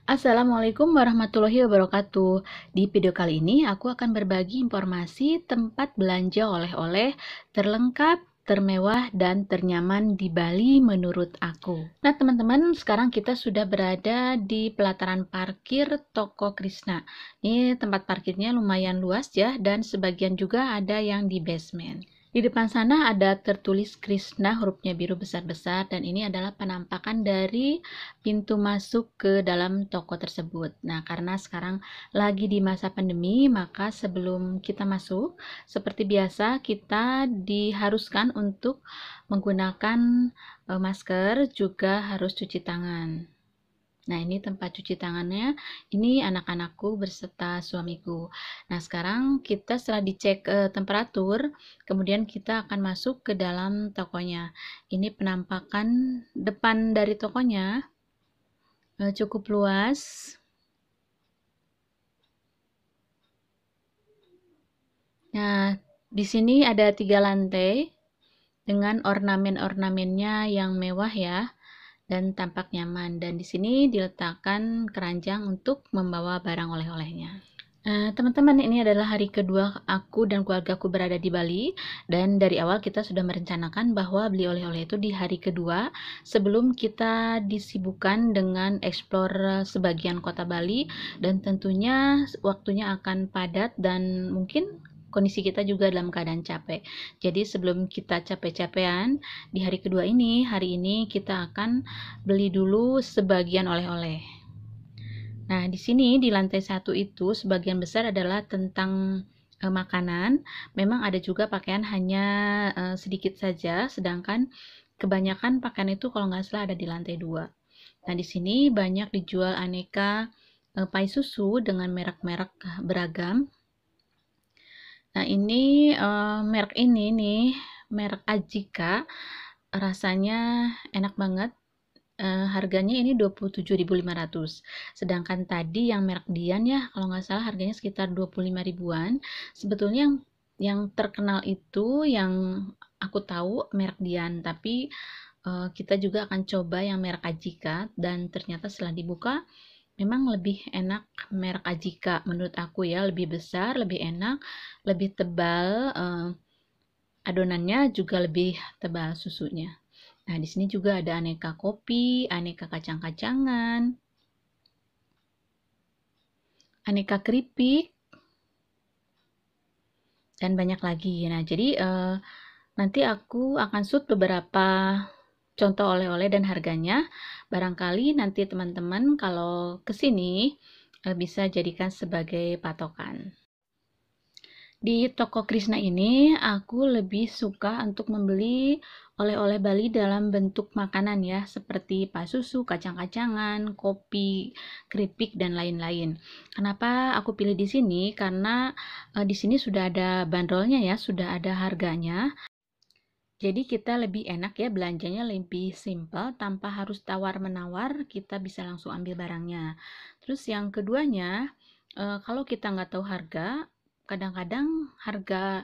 Assalamualaikum warahmatullahi wabarakatuh. Di video kali ini aku akan berbagi informasi tempat belanja oleh-oleh terlengkap, termewah, dan ternyaman di Bali menurut aku. Nah teman-teman, sekarang kita sudah berada di pelataran parkir Toko Krishna. Ini tempat parkirnya lumayan luas ya, dan sebagian juga ada yang di basement. Di depan sana ada tertulis Krishna hurufnya biru besar-besar, dan ini adalah penampakan dari pintu masuk ke dalam toko tersebut. Nah, karena sekarang lagi di masa pandemi, maka sebelum kita masuk, seperti biasa kita diharuskan untuk menggunakan masker, juga harus cuci tangan. Nah, ini tempat cuci tangannya. Ini anak-anakku berserta suamiku. Nah, sekarang kita setelah dicek temperatur, kemudian kita akan masuk ke dalam tokonya. Ini penampakan depan dari tokonya, cukup luas. Nah, di sini ada 3 lantai dengan ornamen-ornamennya yang mewah ya, dan tampak nyaman. Dan di sini diletakkan keranjang untuk membawa barang oleh-olehnya. Teman-teman, ini adalah hari kedua aku dan keluargaku berada di Bali, dan dari awal kita sudah merencanakan bahwa beli oleh-oleh itu di hari kedua sebelum kita disibukkan dengan explore sebagian kota Bali, dan tentunya waktunya akan padat dan mungkin kondisi kita juga dalam keadaan capek. Jadi sebelum kita capek-capean di hari kedua ini, hari ini kita akan beli dulu sebagian oleh-oleh. Nah, di sini di lantai 1 itu sebagian besar adalah tentang makanan. Memang ada juga pakaian, hanya sedikit saja, sedangkan kebanyakan pakaian itu kalau nggak salah ada di lantai 2. Nah, di sini banyak dijual aneka pai susu dengan merek-merek beragam. Nah, ini merek ini nih, merek Ajika, rasanya enak banget. Harganya ini 27.500. Sedangkan tadi yang merek Dian ya, kalau nggak salah harganya sekitar 25 ribuan. Sebetulnya yang terkenal itu yang aku tahu merek Dian, tapi kita juga akan coba yang merek Ajika, dan ternyata setelah dibuka memang lebih enak merek Ajika menurut aku ya, lebih besar, lebih enak, lebih tebal, adonannya juga lebih tebal susunya. Nah, di sini juga ada aneka kopi, aneka kacang-kacangan, aneka keripik, dan banyak lagi. Nah, jadi nanti aku akan shoot beberapa contoh oleh-oleh dan harganya. Barangkali nanti teman-teman kalau kesini bisa jadikan sebagai patokan. Di toko Krishna ini aku lebih suka untuk membeli oleh-oleh Bali dalam bentuk makanan ya, seperti pasusu, kacang-kacangan, kopi, keripik, dan lain-lain. Kenapa aku pilih di sini? Karena di sini sudah ada bandrolnya ya, sudah ada harganya. Jadi kita lebih enak ya, belanjanya lebih simpel tanpa harus tawar-menawar, kita bisa langsung ambil barangnya. Terus yang keduanya, kalau kita nggak tahu harga, kadang-kadang harga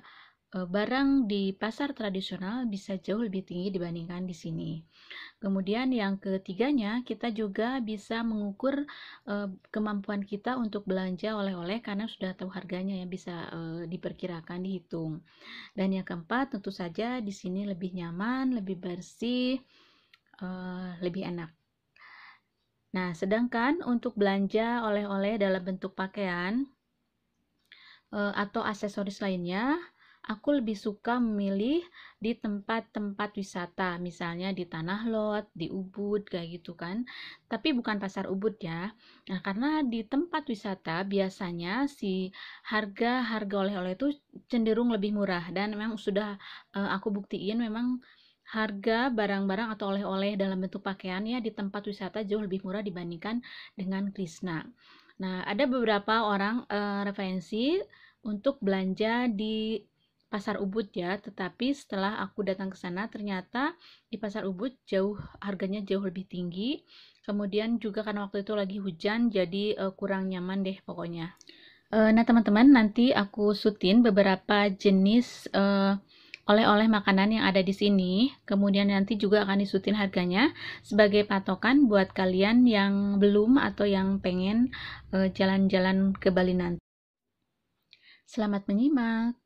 barang di pasar tradisional bisa jauh lebih tinggi dibandingkan di sini. Kemudian yang ketiganya, kita juga bisa mengukur kemampuan kita untuk belanja oleh-oleh karena sudah tahu harganya ya, bisa diperkirakan, dihitung. Dan yang keempat, tentu saja di sini lebih nyaman, lebih bersih, lebih enak. Nah, sedangkan untuk belanja oleh-oleh dalam bentuk pakaian atau aksesoris lainnya, aku lebih suka memilih di tempat-tempat wisata, misalnya di Tanah Lot, di Ubud, kayak gitu kan. Tapi bukan pasar Ubud ya. Nah, karena di tempat wisata biasanya si harga-harga oleh-oleh itu cenderung lebih murah, dan memang sudah aku buktiin memang harga barang-barang atau oleh-oleh dalam bentuk pakaian ya di tempat wisata jauh lebih murah dibandingkan dengan Krishna. Nah, ada beberapa orang referensi untuk belanja di Pasar Ubud ya, tetapi setelah aku datang ke sana ternyata di Pasar Ubud harganya jauh lebih tinggi. Kemudian juga karena waktu itu lagi hujan, jadi kurang nyaman deh pokoknya. Nah teman-teman, nanti aku syutin beberapa jenis oleh-oleh makanan yang ada di sini. Kemudian nanti juga akan disutin harganya sebagai patokan buat kalian yang belum atau yang pengen jalan-jalan ke Bali nanti. Selamat menyimak.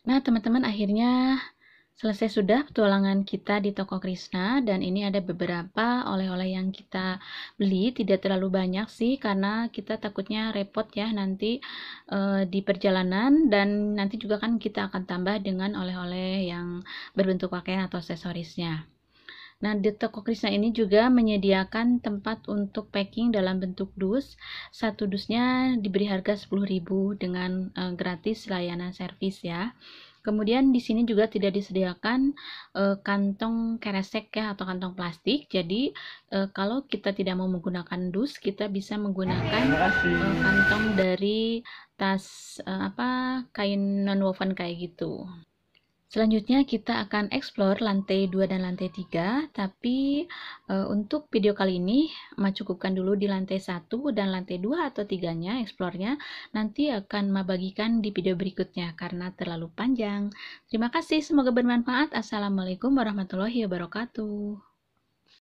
Nah, teman-teman, akhirnya selesai sudah petualangan kita di toko Krishna, dan ini ada beberapa oleh-oleh yang kita beli. Tidak terlalu banyak sih, karena kita takutnya repot ya nanti di perjalanan, dan nanti juga kan kita akan tambah dengan oleh-oleh yang berbentuk pakaian atau aksesorisnya. Nah, di toko Krishna ini juga menyediakan tempat untuk packing dalam bentuk dus. Satu dusnya diberi harga 10.000 dengan gratis layanan servis ya. Kemudian di sini juga tidak disediakan kantong kresek ya atau kantong plastik. Jadi kalau kita tidak mau menggunakan dus, kita bisa menggunakan kantong dari tas kain non-woven kayak gitu. Selanjutnya kita akan explore lantai 2 dan lantai 3, tapi untuk video kali ini cukupkan dulu di lantai 1 dan lantai 2 atau 3-nya explore-nya. Nanti akan bagikan di video berikutnya karena terlalu panjang. Terima kasih, semoga bermanfaat. Assalamualaikum warahmatullahi wabarakatuh.